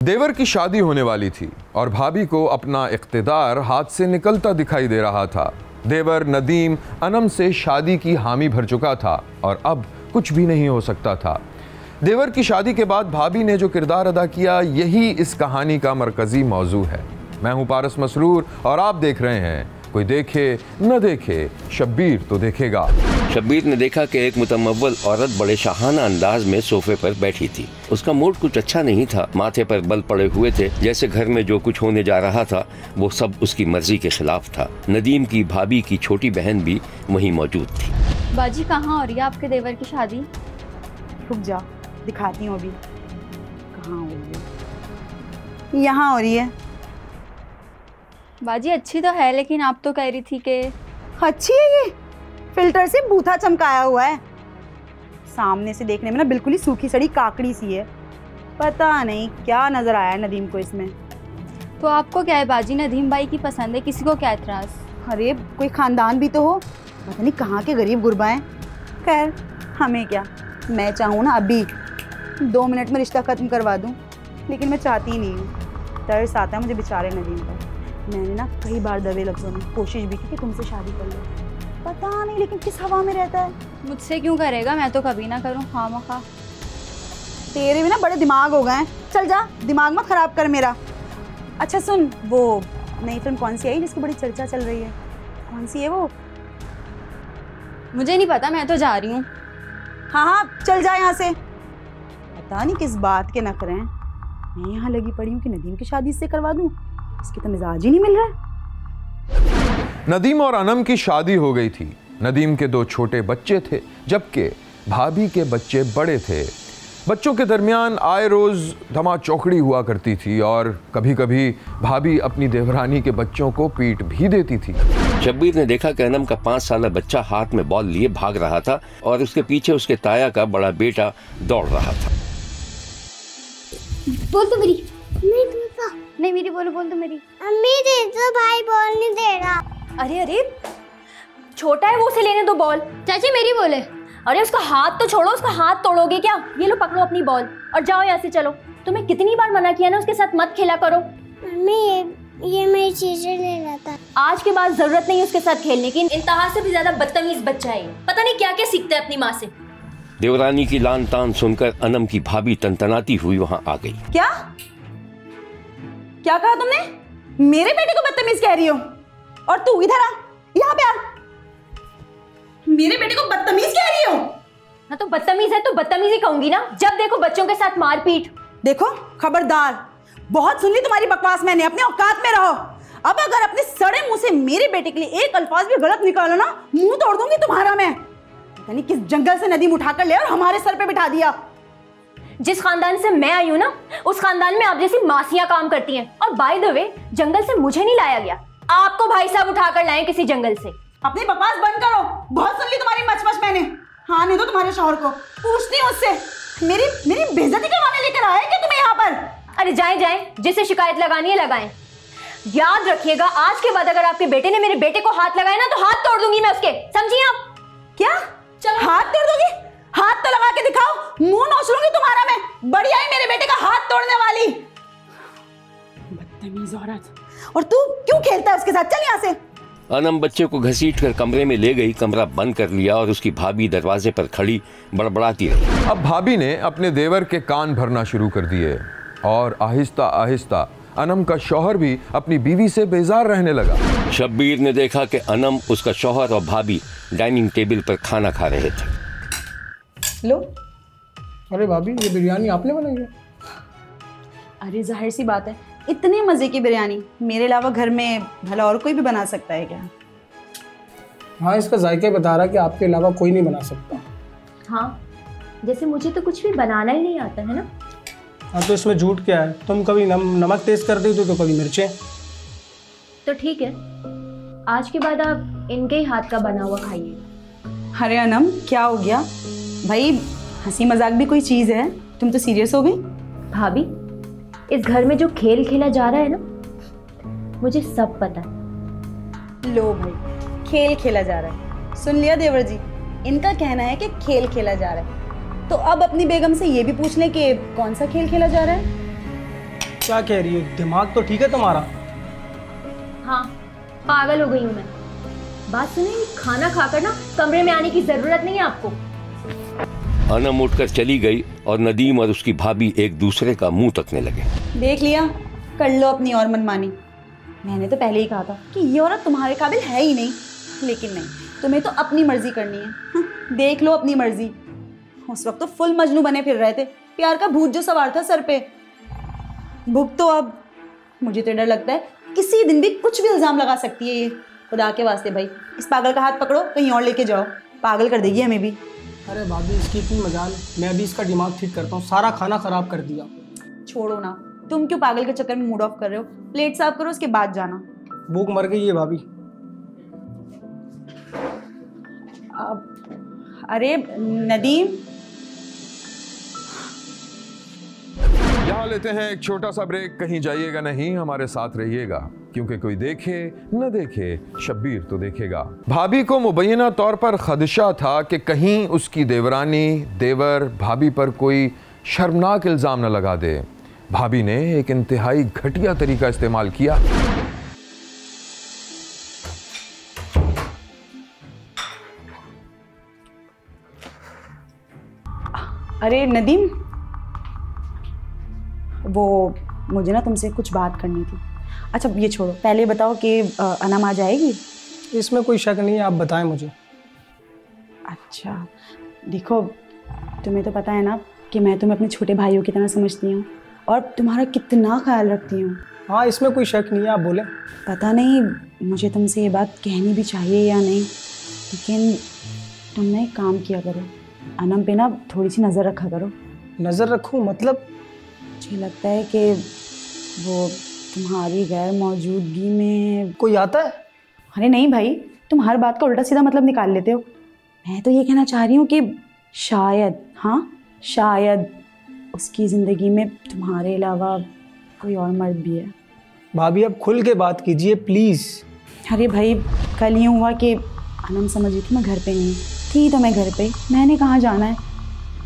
देवर की शादी होने वाली थी और भाभी को अपना इख्तिदार हाथ से निकलता दिखाई दे रहा था। देवर नदीम अनम से शादी की हामी भर चुका था और अब कुछ भी नहीं हो सकता था। देवर की शादी के बाद भाभी ने जो किरदार अदा किया, यही इस कहानी का मरकजी मौजू है। मैं हूं पारस मसरूर और आप देख रहे हैं कोई देखे न देखे, शब्बीर तो देखेगा। शब्बीर ने देखा कि एक मुतमव्वल औरत बड़े शाहाना अंदाज में सोफे पर बैठी थी। उसका मूड कुछ अच्छा नहीं था, माथे पर बल पड़े हुए थे, जैसे घर में जो कुछ होने जा रहा था वो सब उसकी मर्जी के खिलाफ था। नदीम की भाभी की छोटी बहन भी वहीं मौजूद थी। बाजी कहाँ हो रही है आपके देवर की शादी? रुक जा, दिखाती हूँ अभी। कहाँ हो रही है? यहाँ हो रही है। बाजी अच्छी तो है, लेकिन आप तो कह रही थी कि अच्छी है ये, फिल्टर से बूथा चमकाया हुआ है। सामने से देखने में ना बिल्कुल ही सूखी सड़ी काकड़ी सी है। पता नहीं क्या नजर आया नदीम को इसमें। तो आपको क्या है बाजी, नदीम भाई की पसंद है, किसी को क्या एतराज? अरे कोई खानदान भी तो हो, पता नहीं कहाँ के गरीब गुरबा हैं। खैर हमें क्या, मैं चाहूँ ना अभी 2 मिनट में रिश्ता ख़त्म करवा दूँ, लेकिन मैं चाहती ही नहीं हूँ। तरस आता है मुझे बेचारे नदीम पर। मैंने ना कई बार दबे लफ्ज़ों में कोशिश भी की कि तुमसे शादी कर लो, पता नहीं लेकिन किस हवा में रहता है। मुझसे क्यों करेगा, मैं तो कभी ना करूँ खामखा। तेरे भी ना बड़े दिमाग हो गए हैं। चल जा, दिमाग मत ख़राब कर मेरा। अच्छा सुन, वो नई फिल्म कौन सी आई जिसकी बड़ी चर्चा चल रही है? कौन सी है वो? मुझे नहीं पता, मैं तो जा रही हूँ। हाँ हाँ चल जा यहाँ से। पता नहीं किस बात के नखरे हैं। मैं यहाँ लगी पड़ी हूँ कि नदीम की शादी इससे करवा दूँ, इसकी तो मिजाज ही नहीं मिल रहा है। नदीम और अनम की शादी हो गई थी। नदीम के 2 छोटे बच्चे थे, जबकि भाभी के बच्चे बड़े थे। बच्चों के दरमियान आए रोज धमा चौकड़ी हुआ करती थी और कभी कभी भाभी अपनी देवरानी के बच्चों को पीट भी देती थी। शब्बीर ने देखा कि अनम का 5 साला बच्चा हाथ में बॉल लिए भाग रहा था और उसके पीछे उसके ताया का बड़ा बेटा दौड़ रहा था। बोल तो मेरी। नहीं मेरी बोलो, बोल तो मेरी। अम्मी दे दो, भाई बॉल नहीं दे रहा। अरे अरे छोटा है वो, उसे लेने दो बॉल। चाची मेरी बोले। अरे उसका हाथ तो छोड़ो, उसका हाथ तोड़ोगे क्या? ये लो पकड़ो अपनी बॉल और जाओ यहाँ से, चलो। तुम्हें कितनी बार मना किया ना उसके साथ मत खेला करो। मम्मी ये मेरी चीजें ले रहा था। आज के बाद जरूरत नहीं उसके साथ खेलने की। इंतहा से भी ज्यादा बदतमीज बच्चा है, पता नहीं क्या क्या सीखता है अपनी माँ से। देवरानी की लान तान सुनकर अनम की भाभी तनतनाती हुई वहाँ आ गई। क्या क्या कहा तुमने? मेरे बेटे को बदतमीज कह रही हो? और तू इधर आ, यहाँ पे आ। मेरे बेटे को बदतमीज कह रही हो? हाँ तो बदतमीज है तो बदतमीज ही कहूंगी ना। जब देखो बच्चों के साथ मारपीट। देखो खबरदार, बहुत सुन ली तुम्हारी बकवास मैंने, अपने औकात में रहो। अब अगर अपने सड़े मुंह से मेरे बेटे के लिए एक अल्फाज भी गलत निकालो ना, मुंह तोड़ दूंगी तुम्हारा मैं। पता नहीं किस जंगल से नदीम उठाकर ले और हमारे सर पे बिठा दिया। जिस खानदान से मैं आई हूँ ना, उस खानदान में आप जैसी मासियां काम करती हैं। और बाय द वे, जंगल से मुझे नहीं लाया गया, आपको भाई साहब उठाकर लाए किसी जंगल से। अपनी बकवास बंद करो, बहुत सुन ली तुम्हारी मच मैंने। हाँ नहीं तो तुम्हारे शौहर को पूछती हूँ उससे। मेरी बेइज्जती करवाने लेकर आए क्या तुम्हें यहाँ पर? अरे जाएं जाएं, जिसे शिकायत लगानी है लगाएं। याद रखिएगा, आज के बाद अगर आपके बेटे ने मेरे बेटे को हाथ लगाया ना, तो हाथ तोड़ दूंगी मैं उसके, समझिए आप? क्या? चलो हाथ तोड़ दोगी? हाथ तो लगा के दिखाओ, मुंह नोच लूंगी तुम्हारा मैं। बढ़िया ही मेरे बेटे का हाथ तोड़ने वाली बदतमीज औरत। और तू क्यों खेलता है उसके साथ? चल यहाँ से। अनम बच्चे को घसीटकर कमरे में ले गई, कमरा बंद कर लिया और उसकी भाभी दरवाजे पर खड़ी बड़बड़ाती रही। अब भाभी ने अपने देवर के कान भरना शुरू कर दिए और आहिस्ता आहिस्ता अनम का शौहर भी अपनी बीवी से बेजार रहने लगा। शब्बीर ने देखा कि अनम, उसका शौहर और भाभी डाइनिंग टेबल पर खाना खा रहे थे। लो। अरे भाभी, ये बिरयानी आपने बनाई है? अरे जाहिर सी बात है, इतने मजे की बिरयानी मेरे अलावा घर में भला और कोई भी बना सकता है क्या? हाँ, इसका जायका बता रहा कि आपके अलावा कोई नहीं बना सकता। हाँ, जैसे मुझे तो कुछ भी बनाना ही नहीं आता है ना। हाँ तो इसमें झूठ क्या है? तुम कभी नमक तेज कर देती हो तो कभी मिर्चें। तो ठीक है, आज के बाद आप इनके ही हाथ का बना हुआ खाइए। अरे अनम, क्या हो गया भाई? हंसी मजाक भी कोई चीज़ है? तुम तो सीरियस हो गई। भाभी, इस घर में जो खेल खेला जा रहा है ना, मुझे सब पता है। लो भाई, खेल खेला जा रहा है, सुन लिया देवर जी? इनका कहना है कि खेल खेला जा रहा है, तो अब अपनी बेगम से ये भी पूछ लें कि कौन सा खेल खेला जा रहा है। क्या कह रही है? दिमाग तो ठीक है तुम्हारा? हाँ, पागल हो गई हूँ मैं। बात सुनिए, खाना खाकर ना कमरे में आने की जरूरत नहीं है आपको। अनम उठकर चली गई और नदीम और उसकी भाभी एक दूसरे का मुंह तकने लगे। देख लिया, कर लो अपनी और मनमानी। मैंने तो पहले ही कहा था कि ये औरत तुम्हारे काबिल है ही नहीं, लेकिन नहीं, तुम्हें तो अपनी मर्जी करनी है। देख लो अपनी मर्जी। उस वक्त तो फुल मजनू बने फिर रहे थे, प्यार का भूत जो सवार था सर पे। भुग तो अब मुझे तो डर लगता है किसी दिन भी कुछ भी इल्जाम लगा सकती है ये। खुदा के वास्ते भाई, इस पागल का हाथ पकड़ो, कहीं और लेके जाओ, पागल कर देगी हमें भी। अरे भाभी, इसकी इतनी मजाल, मैं अभी इसका दिमाग ठीक करता हूँ। सारा खाना खराब कर दिया। छोड़ो ना, तुम क्यों पागल के चक्कर में मूड ऑफ कर रहे हो? प्लेट साफ करो, उसके बाद जाना। भूख मर गई है भाभी। अरे नदीम, यहाँ लेते हैं एक छोटा सा ब्रेक। कहीं जाइएगा नहीं, हमारे साथ रहिएगा, क्योंकि कोई देखे न देखे, शब्बीर तो देखेगा। भाभी को मुबैना तौर पर खदशा था कि कहीं उसकी देवरानी देवर भाभी पर कोई शर्मनाक इल्ज़ाम न लगा दे। भाभी ने एक इंतहाई घटिया तरीका इस्तेमाल किया। अरे नदीम, वो मुझे ना तुमसे कुछ बात करनी थी। अच्छा ये छोड़ो, पहले बताओ कि अनम आ जाएगी? इसमें कोई शक नहीं है, आप बताएं मुझे। अच्छा देखो, तुम्हें तो पता है ना कि मैं तुम्हें अपने छोटे भाइयों की तरह समझती हूँ और तुम्हारा कितना ख्याल रखती हूँ। हाँ, इसमें कोई शक नहीं है, आप बोले। पता नहीं मुझे तुमसे ये बात कहनी भी चाहिए या नहीं, लेकिन तुम ना एक काम किया करो, अनम पे ना थोड़ी सी नज़र रखा करो। नज़र रखूँ मतलब? मुझे लगता है कि वो तुम्हारी गैर मौजूदगी में कोई आता है? अरे नहीं भाई, तुम हर बात का उल्टा सीधा मतलब निकाल लेते हो। मैं तो ये कहना चाह रही हूँ कि शायद, हाँ शायद उसकी ज़िंदगी में तुम्हारे अलावा कोई और मर्द भी है। भाभी अब खुल के बात कीजिए प्लीज़। अरे भाई, कल यूँ हुआ कि अनम समझ रही थी मैं घर पे नहीं थी, तो मैं घर पे, मैंने कहाँ जाना है,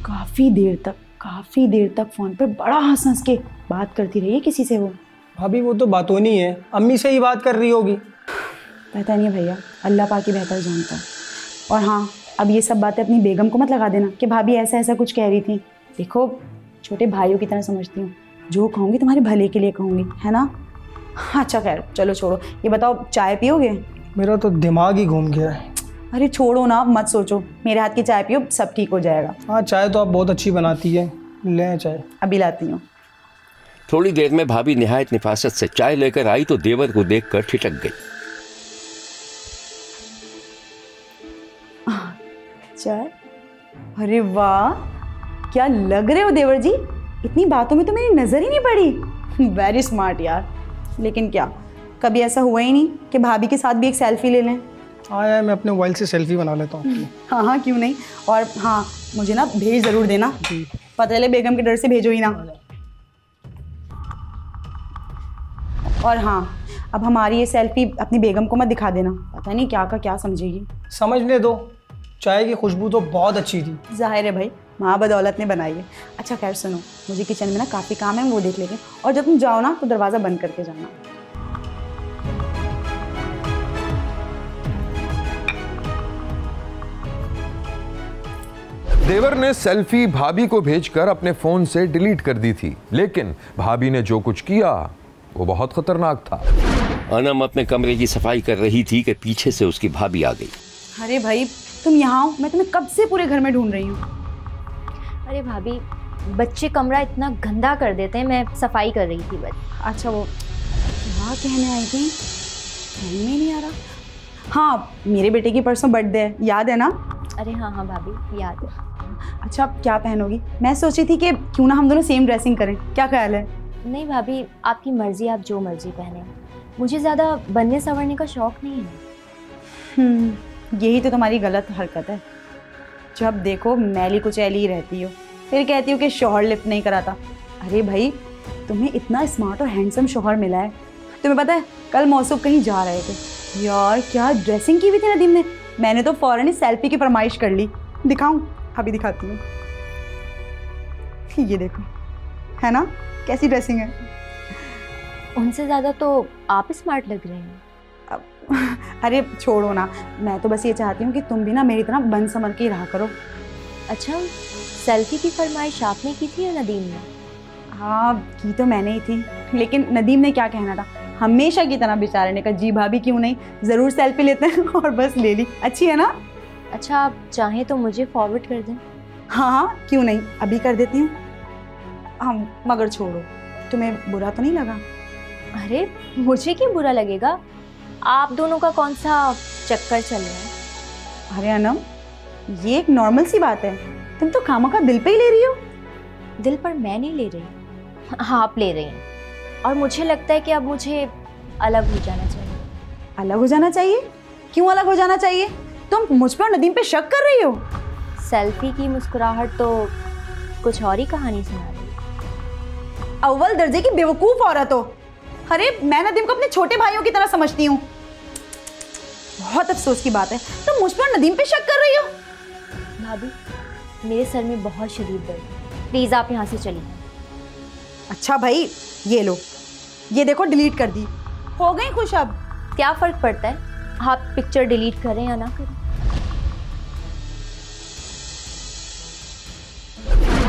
काफ़ी देर तक फ़ोन पर बड़ा हंस के बात करती रही है किसी से। वो भाभी वो तो बातोनी है, अम्मी से ही बात कर रही होगी। पता नहीं भैया, अल्लाह पाक ही बेहतर जानता है। और हाँ, अब ये सब बातें अपनी बेगम को मत लगा देना कि भाभी ऐसा ऐसा कुछ कह रही थी। देखो, छोटे भाइयों की तरह समझती हूँ, जो कहूँगी तुम्हारे भले के लिए कहूँगी, है ना? अच्छा खैर चलो छोड़ो, ये बताओ चाय पियोगे? मेरा तो दिमाग ही घूम गया है। अरे छोड़ो ना, मत सोचो, मेरे हाथ की चाय पियो, सब ठीक हो जाएगा। हाँ, चाय तो आप बहुत अच्छी बनाती है, ले चाय। अभी लाती हूँ। थोड़ी देर में भाभी निहायत निफासत से चाय लेकर आई तो देवर को देखकर ठिठक गई। चाय? अरे वाह, क्या लग रहे हो देवर जी, इतनी बातों में तो मेरी नज़र ही नहीं पड़ी। वेरी स्मार्ट यार। लेकिन क्या कभी ऐसा हुआ ही नहीं कि भाभी के साथ भी एक सेल्फी ले लें? हाँ यार, मैं अपने मोबाइल से सेल्फी बना लेता हूँ। हाँ हाँ, क्यों नहीं। और हाँ, मुझे ना भेज ज़रूर देना, पता चले बेगम के डर से भेजो ही ना। और हाँ, अब हमारी ये सेल्फी अपनी बेगम को मत दिखा देना, पता नहीं क्या का क्या समझेगी। समझने दो, चाय की खुशबू तो बहुत अच्छी थी। जाहिर है भाई, माँ बदौलत ने बनाई है। अच्छा खैर सुनो, मुझे किचन में ना काफ़ी काम है, वो देख लेते हैं। और जब तुम जाओ ना तो दरवाज़ा बंद करके जाना। देवर ने सेल्फी भाभी को भेजकर अपने फोन से डिलीट कर दी थी, लेकिन भाभी ने जो कुछ किया वो बहुत खतरनाक था। अनम अपने कमरे की सफाई कर रही थी कि पीछे से उसकी भाभी आ गई। अरे भाई तुम यहाँ हो, मैं तुम्हें कब से पूरे घर में ढूंढ रही हूँ। अरे भाभी, बच्चे कमरा इतना गंदा कर देते हैं, मैं सफाई कर रही थी बस। अच्छा वो क्या कहने आई थी, समझ में नहीं आ रहा। हाँ, मेरे बेटे की परसों बर्थडे है, याद है ना? अरे हाँ हाँ भाभी, याद है। अच्छा क्या पहनोगी? मैं सोची थी कि क्यों ना हम दोनों सेम ड्रेसिंग करें, क्या ख्याल है? नहीं भाभी, आपकी मर्जी, आप जो मर्जी पहने, मुझे ज़्यादा बनने संवरने का शौक नहीं है। यही तो तुम्हारी गलत हरकत है। जब देखो मैली कुचैली ही रहती हो, फिर कहती हो कि शौहर लिफ्ट नहीं कराता। अरे भाई, तुम्हें इतना स्मार्ट और हैंडसम शौहर मिला है। तुम्हें पता है, कल मौसूफ कहीं जा रहे थे यार, क्या ड्रेसिंग की हुई थी नदीम ने। मैंने तो फ़ौरन ही सेल्फी की फरमाइश कर ली। दिखाऊं? अभी दिखाती हूँ। ये देखो, है ना कैसी ड्रेसिंग है। उनसे ज़्यादा तो आप स्मार्ट लग रहे हैं। अरे छोड़ो ना, मैं तो बस ये चाहती हूँ कि तुम भी ना मेरी तरह बन संभल के ही रहा करो। अच्छा, सेल्फी की फरमाइश आपने की थी या नदीम ने? हाँ, की तो मैंने ही थी, लेकिन नदीम ने क्या कहना था, हमेशा की तरह बेचारे ने कहा जी भाभी क्यों नहीं, ज़रूर सेल्फी लेते हैं और बस ले ली। अच्छी है ना? अच्छा, आप चाहें तो मुझे फॉरवर्ड कर दें। हाँ हाँ, क्यों नहीं, अभी कर देती हूँ। हाँ मगर छोड़ो, तुम्हें बुरा तो नहीं लगा? अरे मुझे क्यों बुरा लगेगा, आप दोनों का कौन सा चक्कर चल रहा है? अरे अनम, ये एक नॉर्मल सी बात है, तुम तो खामखा दिल पे ही ले रही हो। दिल पर मैं नहीं ले रही, आप ले रही हैं। और मुझे लगता है कि अब मुझे अलग हो जाना चाहिए। अलग हो जाना चाहिए? क्यों अलग हो जाना चाहिए? तुम मुझ पर नदीम पे शक कर रही हो? सेल्फी की मुस्कुराहट तो कुछ और ही कहानी सुना रही है। अव्वल दर्जे की बेवकूफ औरत हो। अरे मैं नदीम को अपने छोटे भाइयों की तरह समझती हूँ। बहुत अफसोस की बात है, तुम मुझ पर नदीम पे शक कर रही हो। भाभी, मेरे सर में बहुत शदीद दर्द है, प्लीज आप यहाँ से चलिए। अच्छा भाई, ये लो, ये देखो डिलीट कर दी, हो गई खुश। अब क्या फर्क पड़ता है, आप पिक्चर डिलीट करें या ना करें।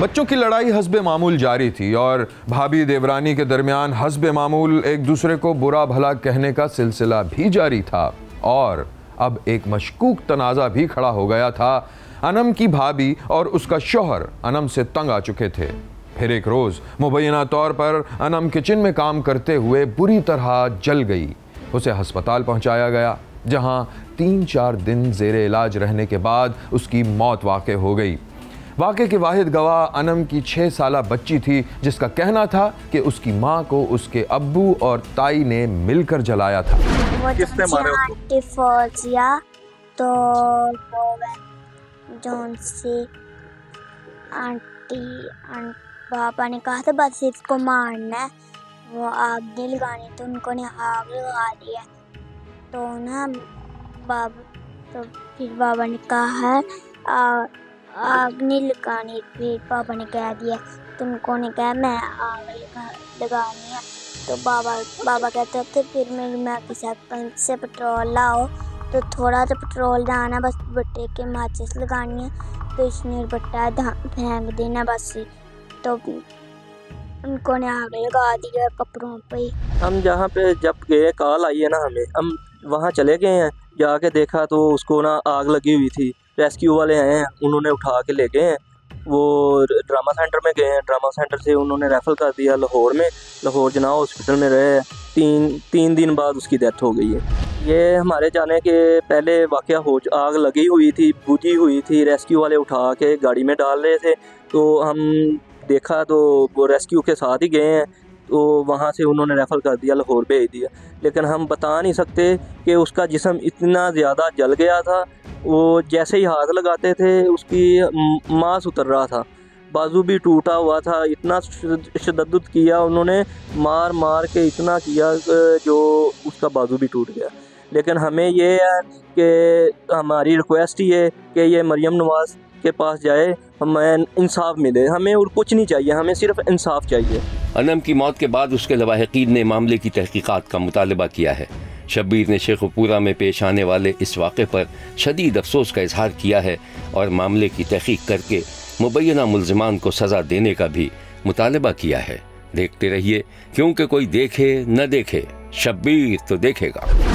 बच्चों की लड़ाई हस्बे मामूल जारी थी और भाभी देवरानी के दरमियान हस्बे मामूल एक दूसरे को बुरा भला कहने का सिलसिला भी जारी था। और अब एक मशकूक तनाज़ा भी खड़ा हो गया था। अनम की भाभी और उसका शौहर अनम से तंग आ चुके थे। फिर एक रोज़ मुबैना तौर पर अनम किचन में काम करते हुए बुरी तरह जल गई। उसे हस्पताल पहुंचाया गया, जहां 3-4 दिन ज़ेरे इलाज रहने के बाद उसकी मौत वाक़ हो गई। वाक़े के वाहिद गवाह अनम की 6 साला बच्ची थी, जिसका कहना था कि उसकी माँ को उसके अब्बू और ताई ने मिलकर जलाया था। किसने मारा उसको? आंटी फौजिया, तो जोन से आंटी पापा ने कहा था बस इसको मारना है, वो आग नहीं लगानी, तो उनको ने आग लगा दी है। तो ना तो फिर बाबा ने कहा आग नहीं लगानी, फिर पापा ने कह दिया, तुमको ने कहा मैं आग लगानी है। तो बाबा कहते थे फिर मेरी माँ के साथ पंच से पेट्रोल लाओ, तो थोड़ा सा पेट्रोल डालना, बस भट्टे के माचिस लगानी है, तो इसने भट्टा फेंक देना बस। तो उनको ने आग लगा दिया कपड़ों पे। हम जहाँ पे जब गए कॉल आई है ना हमें, हम वहाँ चले गए हैं, जाके देखा तो उसको ना आग लगी हुई थी। रेस्क्यू वाले आए हैं, उन्होंने उठा के ले गए हैं, वो ड्रामा सेंटर में गए हैं, ड्रामा सेंटर से उन्होंने रेफर कर दिया लाहौर में। लाहौर जना हॉस्पिटल में रहे, तीन दिन बाद उसकी डेथ हो गई है। ये हमारे जाने के पहले वाक़या आग लगी हुई थी, बुझी हुई थी, रेस्क्यू वाले उठा के गाड़ी में डाल रहे थे, तो हम देखा तो वो रेस्क्यू के साथ ही गए हैं, तो वहाँ से उन्होंने रेफ़र कर दिया, लाहौर भेज दिया। लेकिन हम बता नहीं सकते कि उसका जिस्म इतना ज़्यादा जल गया था, वो जैसे ही हाथ लगाते थे उसकी मांस उतर रहा था, बाजू भी टूटा हुआ था। इतना शद्दत किया उन्होंने, मार मार के इतना किया जो उसका बाजू भी टूट गया। लेकिन हमें ये है कि हमारी रिक्वेस्ट ही है कि ये मरियम नवाज़ के पास जाए, हमें इंसाफ मिले, हमें और कुछ नहीं चाहिए, हमें सिर्फ इंसाफ चाहिए। अनम की मौत के बाद उसके लवाहिकीन ने मामले की तहकीकात का मुतालबा किया है। शब्बीर ने शेखुपुरा में पेश आने वाले इस वाक़े पर शदीद अफसोस का इजहार किया है और मामले की तहकीक करके मुबैना मुल्ज़िमान को सज़ा देने का भी मुतालबा किया है। देखते रहिए, क्योंकि कोई देखे न देखे, शब्बीर तो देखेगा।